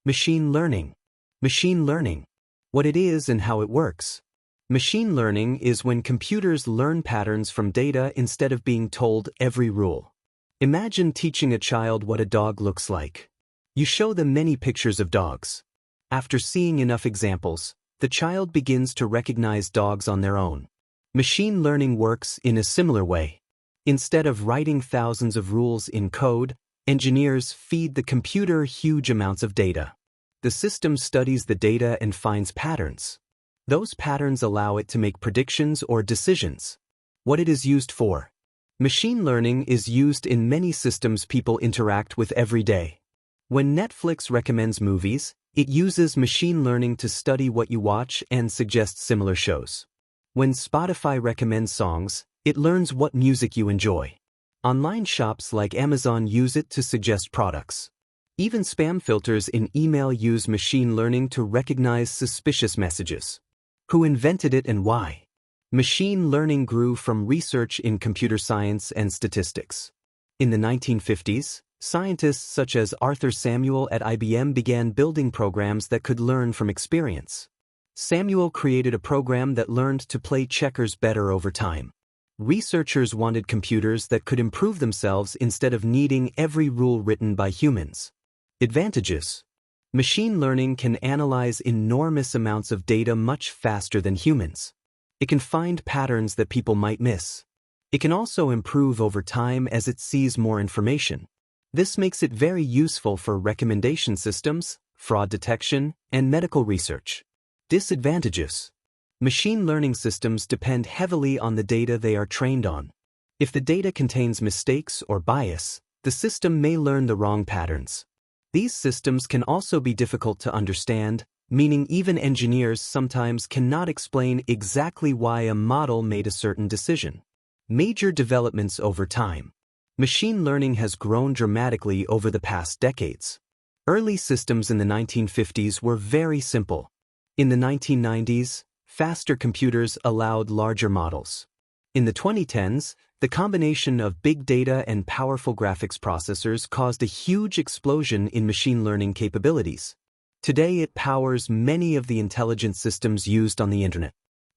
Machine learning. Machine learning. What it is and how it works. Machine learning is when computers learn patterns from data instead of being told every rule. Imagine teaching a child what a dog looks like. You show them many pictures of dogs. After seeing enough examples, the child begins to recognize dogs on their own. Machine learning works in a similar way. Instead of writing thousands of rules in code, engineers feed the computer huge amounts of data. The system studies the data and finds patterns. Those patterns allow it to make predictions or decisions. What it is used for. Machine learning is used in many systems people interact with every day. When Netflix recommends movies, it uses machine learning to study what you watch and suggest similar shows. When Spotify recommends songs, it learns what music you enjoy. Online shops like Amazon use it to suggest products. Even spam filters in email use machine learning to recognize suspicious messages. Who invented it and why? Machine learning grew from research in computer science and statistics. In the 1950s, scientists such as Arthur Samuel at IBM began building programs that could learn from experience. Samuel created a program that learned to play checkers better over time. Researchers wanted computers that could improve themselves instead of needing every rule written by humans. Advantages. Machine learning can analyze enormous amounts of data much faster than humans. It can find patterns that people might miss. It can also improve over time as it sees more information. This makes it very useful for recommendation systems, fraud detection, and medical research. Disadvantages. Machine learning systems depend heavily on the data they are trained on. If the data contains mistakes or bias, the system may learn the wrong patterns. These systems can also be difficult to understand, meaning even engineers sometimes cannot explain exactly why a model made a certain decision. Major developments over time. Machine learning has grown dramatically over the past decades. Early systems in the 1950s were very simple. In the 1990s, faster computers allowed larger models. In the 2010s, the combination of big data and powerful graphics processors caused a huge explosion in machine learning capabilities. Today it powers many of the intelligent systems used on the internet.